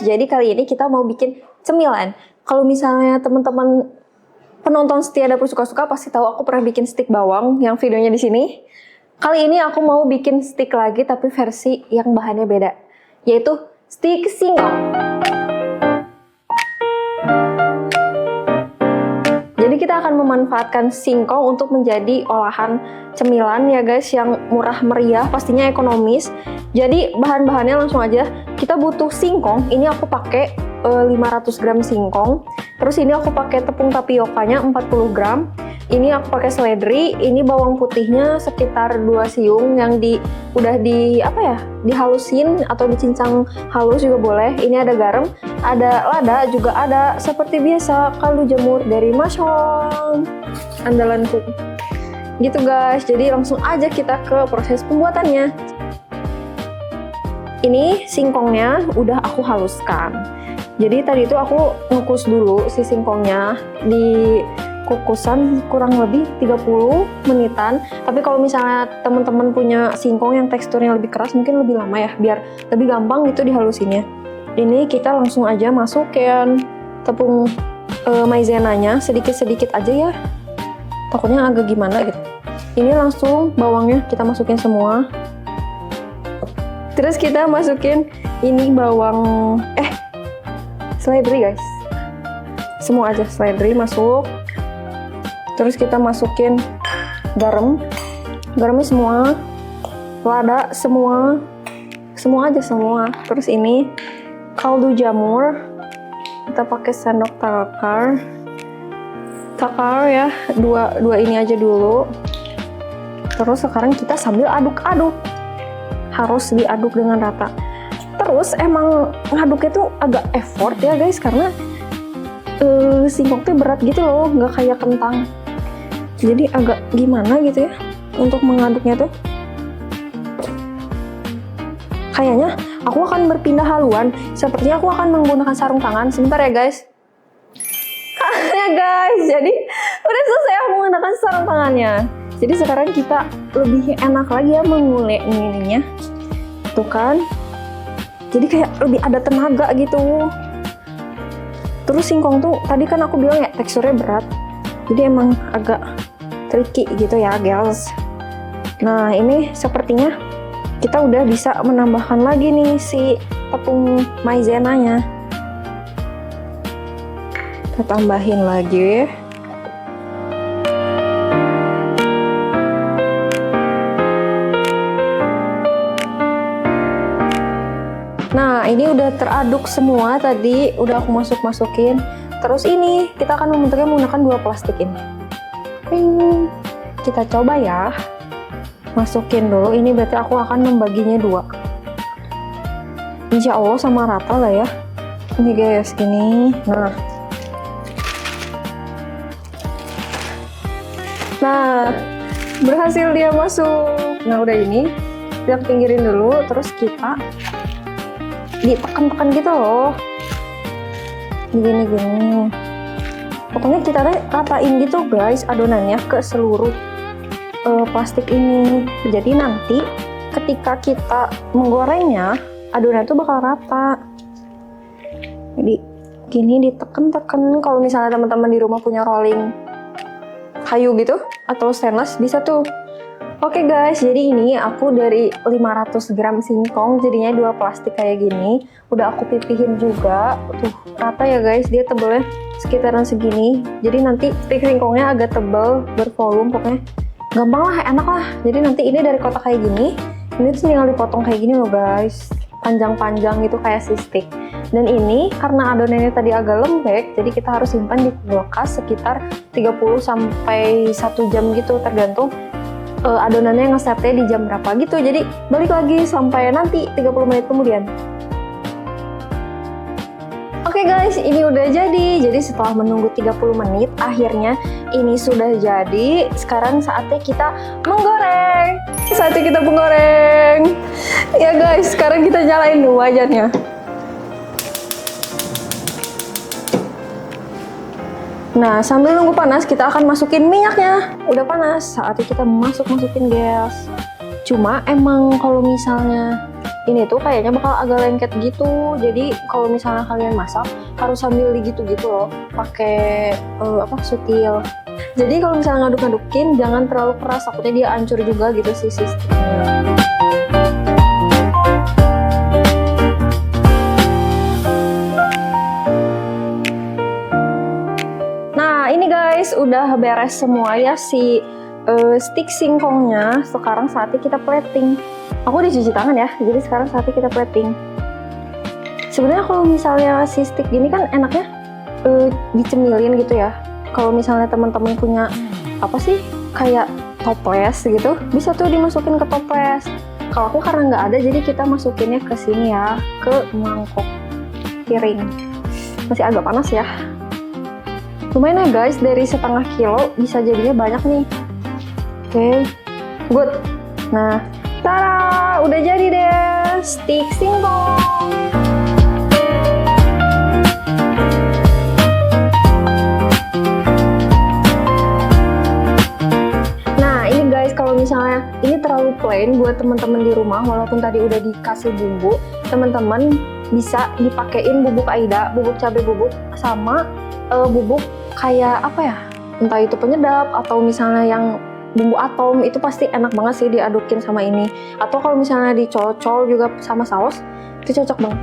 jadi kali ini kita mau bikin cemilan. Kalau misalnya teman-teman penonton setia Dapur Suka-Suka pasti tahu aku pernah bikin stik bawang yang videonya di sini. Kali ini aku mau bikin stik lagi tapi versi yang bahannya beda, yaitu stik singkong. Jadi kita akan memanfaatkan singkong untuk menjadi olahan cemilan ya guys, yang murah meriah, pastinya ekonomis. Jadi bahan-bahannya langsung aja. Kita butuh singkong, ini aku pakai 500 gram singkong. Terus ini aku pakai tepung tapiokanya 40 gram. Ini aku pakai seledri, ini bawang putihnya sekitar 2 siung yang udah dihalusin atau dicincang halus juga boleh. Ini ada garam, ada lada, juga ada seperti biasa kaldu jamur dari Masyong, andalanku. Gitu guys, jadi langsung aja kita ke proses pembuatannya. Ini singkongnya udah aku haluskan. Jadi tadi itu aku ngukus dulu si singkongnya di kukusan kurang lebih 30 menitan. Tapi kalau misalnya teman-teman punya singkong yang teksturnya lebih keras, mungkin lebih lama ya, biar lebih gampang gitu dihalusinnya. Ini kita langsung aja masukin tepung maizenanya sedikit-sedikit aja ya, takutnya agak gimana gitu. Ini langsung bawangnya kita masukin semua. Terus kita masukin ini bawang seledri guys, semua aja seledri masuk. Terus kita masukin garamnya semua, lada semua aja semua. Terus ini kaldu jamur, kita pakai sendok takar ya, dua ini aja dulu. Terus sekarang kita sambil aduk-aduk, harus diaduk dengan rata. Terus emang ngaduknya tuh agak effort ya guys, karena singkongnya berat gitu loh, nggak kayak kentang. Jadi agak gimana gitu ya untuk mengaduknya tuh. Kayaknya aku akan berpindah haluan. Sepertinya aku akan menggunakan sarung tangan. Sebentar ya guys. Ya guys, jadi udah selesai aku menggunakan sarung tangannya. Jadi sekarang kita lebih enak lagi ya mengulek ininya. Tuh kan. Jadi kayak lebih ada tenaga gitu. Terus singkong tuh tadi kan aku bilang ya teksturnya berat. Jadi emang agak tricky gitu ya guys. Nah ini sepertinya kita udah bisa menambahkan lagi nih si tepung maizenanya. Kita tambahin lagi. Nah ini udah teraduk semua, tadi udah aku masukin. Terus ini kita akan membentuknya menggunakan 2 plastik ini. Kita coba ya, masukin dulu. Ini berarti aku akan membaginya 2. Insya Allah sama rata lah ya. Ini guys, gini. Nah, berhasil dia masuk. Nah udah ini, kita pinggirin dulu. Terus kita ditekan-tekan gitu loh. Gini. Pokoknya kita ratain gitu guys adonannya ke seluruh plastik ini. Jadi nanti ketika kita menggorengnya, adonan itu bakal rata. Jadi gini ditekan-tekan. Kalau misalnya teman-teman di rumah punya rolling kayu gitu atau stainless, bisa tuh. Oke guys, jadi ini aku dari 500 gram singkong jadinya 2 plastik kayak gini. Udah aku pipihin juga. Tuh, rata ya guys, dia tebelnya sekitaran segini. Jadi nanti stik singkongnya agak tebel, bervolume, pokoknya gampang lah, enak lah. Jadi nanti ini dari kotak kayak gini, ini tuh tinggal dipotong kayak gini loh guys, panjang-panjang gitu kayak si stik. Dan ini karena adonannya tadi agak lembek, jadi kita harus simpan di kulkas sekitar 30 sampai 1 jam gitu, tergantung adonannya ngesetnya di jam berapa gitu. Jadi balik lagi sampai nanti 30 menit kemudian. Oke guys, ini udah jadi. Jadi setelah menunggu 30 menit, akhirnya ini sudah jadi. Sekarang saatnya kita menggoreng. Saatnya kita menggoreng. Ya guys, sekarang kita nyalain dulu wajannya. Nah, sambil nunggu panas, kita akan masukin minyaknya. Udah panas, saatnya kita masukin gas. Cuma emang kalau misalnya ini tuh kayaknya bakal agak lengket gitu. Jadi kalau misalnya kalian masak harus sambil gitu-gitu loh, pakai sutil. Jadi kalau misalnya ngaduk-ngadukin jangan terlalu keras, takutnya dia hancur juga gitu sih sistemnya. Nah ini guys udah beres semua ya si stick singkongnya. Sekarang saatnya kita plating. Aku udah cuci tangan ya, jadi sekarang saatnya kita plating. Sebenarnya kalau misalnya si stick gini kan enaknya dicemilin gitu ya. Kalau misalnya teman-teman punya kayak toples gitu, bisa tuh dimasukin ke toples. Kalau aku karena nggak ada, jadi kita masukinnya ke sini ya, ke mangkok piring. Masih agak panas ya. Lumayan ya guys, dari setengah kilo bisa jadinya banyak nih. Oke, good. Nah, tada, udah jadi deh stick singkong. Nah, ini guys kalau misalnya ini terlalu plain buat teman-teman di rumah, walaupun tadi udah dikasih bumbu, teman-teman bisa dipakein bubuk aida, bubuk cabai bubuk, sama bubuk kayak entah itu penyedap atau misalnya yang bumbu atom, itu pasti enak banget sih diadukin sama ini. Atau kalau misalnya dicocol juga sama saus, itu cocok banget.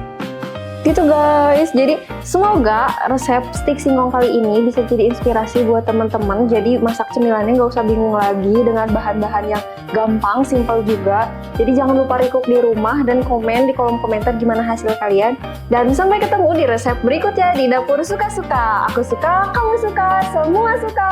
Gitu guys, jadi semoga resep stick singkong kali ini bisa jadi inspirasi buat teman-teman. Jadi masak cemilannya nggak usah bingung lagi dengan bahan-bahan yang gampang, simple juga. Jadi jangan lupa recook di rumah dan komen di kolom komentar gimana hasil kalian. Dan sampai ketemu di resep berikutnya di Dapur Suka-Suka. Aku suka, kamu suka, semua suka.